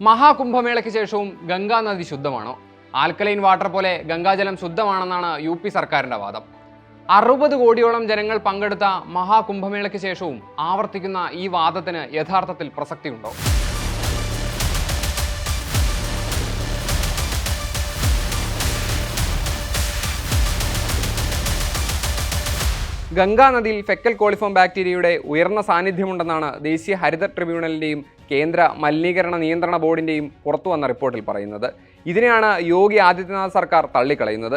മഹാകുംഭമേളയ്ക്ക് ശേഷവും ഗംഗാ നദി ശുദ്ധമാണോ? Alkaline water പോലെ ഗംഗാജലം ശുദ്ധമാണെന്നാണ് UP സർക്കാരിന്റെ വാദം. 60 കോടിയോളം ജനങ്ങൾ പങ്കെടുത്ത മഹാകുംഭമേളയ്ക്ക് ശേഷവും ആവർത്തിക്കുന്ന ഈ വാദത്തിന് യഥാർത്ഥത്തിൽ പ്രസക്തിയുണ്ടോ? ഗംഗാ നദിയിൽ ഫെക്കൽ കോളിഫോം ബാക്ടീരിയയുടെ ഉയർന്ന സാന്നിധ്യമുണ്ടെന്നാണ് ദേശീയ ഹരിത ട്രിബ്യൂണലിൻ്റെയും കേന്ദ്ര മലിനീകരണ നിയന്ത്രണ ബോർഡിൻ്റെയും പുറത്തുവന്ന റിപ്പോർട്ടിൽ പറയുന്നത്. ഇതിനെയാണ് യോഗി ആദിത്യനാഥ് സർക്കാർ തള്ളിക്കളയുന്നത്.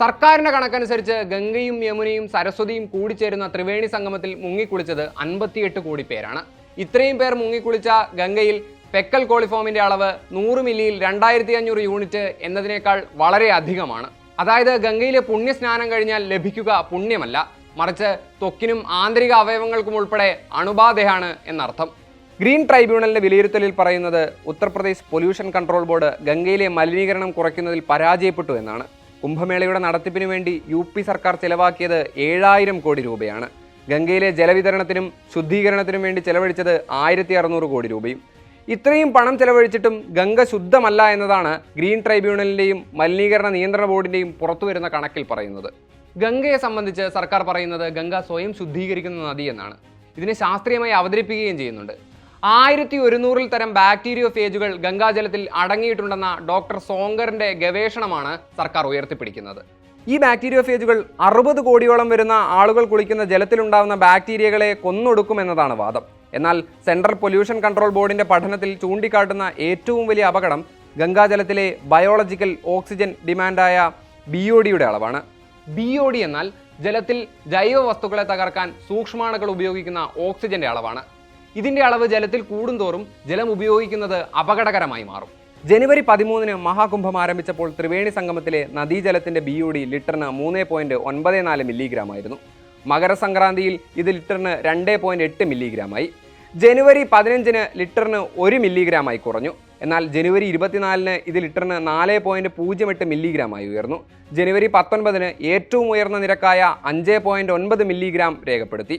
സർക്കാരിൻ്റെ കണക്കനുസരിച്ച് ഗംഗയും യമുനയും സരസ്വതിയും കൂടിച്ചേരുന്ന ത്രിവേണി സംഗമത്തിൽ മുങ്ങിക്കുളിച്ചത് 58 കോടി പേരാണ്. ഇത്രയും പേർ മുങ്ങിക്കുളിച്ച ഗംഗയിൽ ഫെക്കൽ കോളിഫോമിൻ്റെ അളവ് 100 മില്ലിയിൽ 2500 യൂണിറ്റ് എന്നതിനേക്കാൾ വളരെ അധികമാണ്. അതായത് ഗംഗയിലെ പുണ്യസ്നാനം കഴിഞ്ഞാൽ ലഭിക്കുക പുണ്യമല്ല, മറിച്ച് ത്വക്കിനും ആന്തരിക അവയവങ്ങൾക്കും ഉൾപ്പെടെ അണുബാധയാണ് എന്നർത്ഥം. ഗ്രീൻ ട്രൈബ്യൂണലിന്റെ വിലയിരുത്തലിൽ പറയുന്നത് ഉത്തർപ്രദേശ് പൊല്യൂഷൻ കൺട്രോൾ ബോർഡ് ഗംഗയിലെ മലിനീകരണം കുറയ്ക്കുന്നതിൽ പരാജയപ്പെട്ടു എന്നാണ്. കുംഭമേളയുടെ നടത്തിപ്പിനു വേണ്ടി UP സർക്കാർ ചെലവാക്കിയത് 7000 കോടി രൂപയാണ്. ഗംഗയിലെ ജലവിതരണത്തിനും ശുദ്ധീകരണത്തിനും വേണ്ടി ചെലവഴിച്ചത് 1600 കോടി രൂപയും. ഇത്രയും പണം ചെലവഴിച്ചിട്ടും ഗംഗ ശുദ്ധമല്ല എന്നതാണ് ഗ്രീൻ ട്രൈബ്യൂണലിന്റെയും മലിനീകരണ നിയന്ത്രണ ബോർഡിന്റെയും പുറത്തുവരുന്ന കണക്കിൽ പറയുന്നത്. ഗംഗയെ സംബന്ധിച്ച് സർക്കാർ പറയുന്നത് ഗംഗ സ്വയം ശുദ്ധീകരിക്കുന്ന നദി എന്നാണ്. ഇതിനെ ശാസ്ത്രീയമായി അവതരിപ്പിക്കുകയും ചെയ്യുന്നുണ്ട്. 1100 തരം ബാക്ടീരിയോ ഫേജുകൾ ഗംഗാജലത്തിൽ അടങ്ങിയിട്ടുണ്ടെന്ന ഡോക്ടർ സോങ്കറിന്റെ ഗവേഷണമാണ് സർക്കാർ ഉയർത്തിപ്പിടിക്കുന്നത്. ഈ ബാക്ടീരിയോ ഫേജുകൾ 60 കോടിയോളം വരുന്ന ആളുകൾ കുളിക്കുന്ന ജലത്തിലുണ്ടാകുന്ന ബാക്ടീരിയകളെ കൊന്നൊടുക്കുമെന്നതാണ് വാദം. എന്നാൽ സെൻട്രൽ പൊല്യൂഷൻ കൺട്രോൾ ബോർഡിന്റെ പഠനത്തിൽ ചൂണ്ടിക്കാട്ടുന്ന ഏറ്റവും വലിയ അപകടം ഗംഗാജലത്തിലെ ബയോളജിക്കൽ ഓക്സിജൻ ഡിമാൻഡായ BODയുടെ അളവാണ്. BOD എന്നാൽ ജലത്തിൽ ജൈവ വസ്തുക്കളെ തകർക്കാൻ സൂക്ഷ്മാണുക്കൾ ഉപയോഗിക്കുന്ന ഓക്സിജന്റെ അളവാണ്. ഇതിന്റെ അളവ് ജലത്തിൽ കൂടുന്തോറും ജലം ഉപയോഗിക്കുന്നത് അപകടകരമായി മാറും. ജനുവരി 13 മഹാകുംഭം ആരംഭിച്ചപ്പോൾ ത്രിവേണി സംഗമത്തിലെ നദീജലത്തിന്റെ BOD ലിറ്ററിന് 3.94 മില്ലിഗ്രാം ആയിരുന്നു. മകരസംക്രാന്തിയിൽ ഇത് ലിറ്ററിന് 2.8 മില്ലിഗ്രാമായി. ജനുവരി 15 ലിറ്ററിന് 1 മില്ലിഗ്രാമായി കുറഞ്ഞു. എന്നാൽ ജനുവരി 24 ഇത് ലിറ്ററിന് 4.08 മില്ലിഗ്രാമായി ഉയർന്നു. ജനുവരി 19 ഏറ്റവും ഉയർന്ന നിരക്കായ 5.9 മില്ലിഗ്രാം രേഖപ്പെടുത്തി.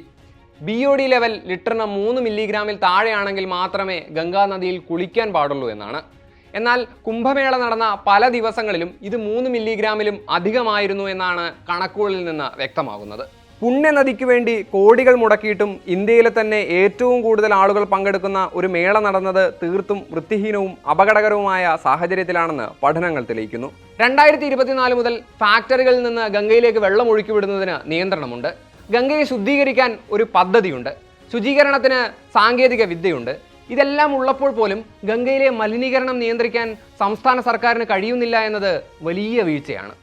BOD ലെവൽ ലിറ്ററിന് 3 മില്ലിഗ്രാമിൽ താഴെയാണെങ്കിൽ മാത്രമേ ഗംഗാ നദിയിൽ കുളിക്കാൻ പാടുള്ളൂ എന്നാണ്. എന്നാൽ കുംഭമേള നടന്ന പല ദിവസങ്ങളിലും ഇത് 3 മില്ലിഗ്രാമിലും അധികമായിരുന്നു എന്നാണ് കണക്കുകളിൽ നിന്ന് വ്യക്തമാകുന്നത്. പുണ്യനദിക്ക് വേണ്ടി കോടികൾ മുടക്കിയിട്ടും ഇന്ത്യയിലെ തന്നെ ഏറ്റവും കൂടുതൽ ആളുകൾ പങ്കെടുക്കുന്ന ഒരു മേള നടന്നത് തീർത്തും വൃത്തിഹീനവും അപകടകരവുമായ സാഹചര്യത്തിലാണെന്ന് പഠനങ്ങൾ തെളിയിക്കുന്നു. 2024 മുതൽ ഫാക്ടറികളിൽ നിന്ന് ഗംഗയിലേക്ക് വെള്ളം ഒഴുക്കിവിടുന്നതിന് നിയന്ത്രണമുണ്ട്. ഗംഗയെ ശുദ്ധീകരിക്കാൻ ഒരു പദ്ധതിയുണ്ട്. ശുചീകരണത്തിന് സാങ്കേതിക വിദ്യയുണ്ട്. ഇതെല്ലാം ഉള്ളപ്പോൾ പോലും ഗംഗയിലെ മലിനീകരണം നിയന്ത്രിക്കാൻ സംസ്ഥാന സർക്കാരിന് കഴിയുന്നില്ല എന്നത് വലിയ വീഴ്ചയാണ്.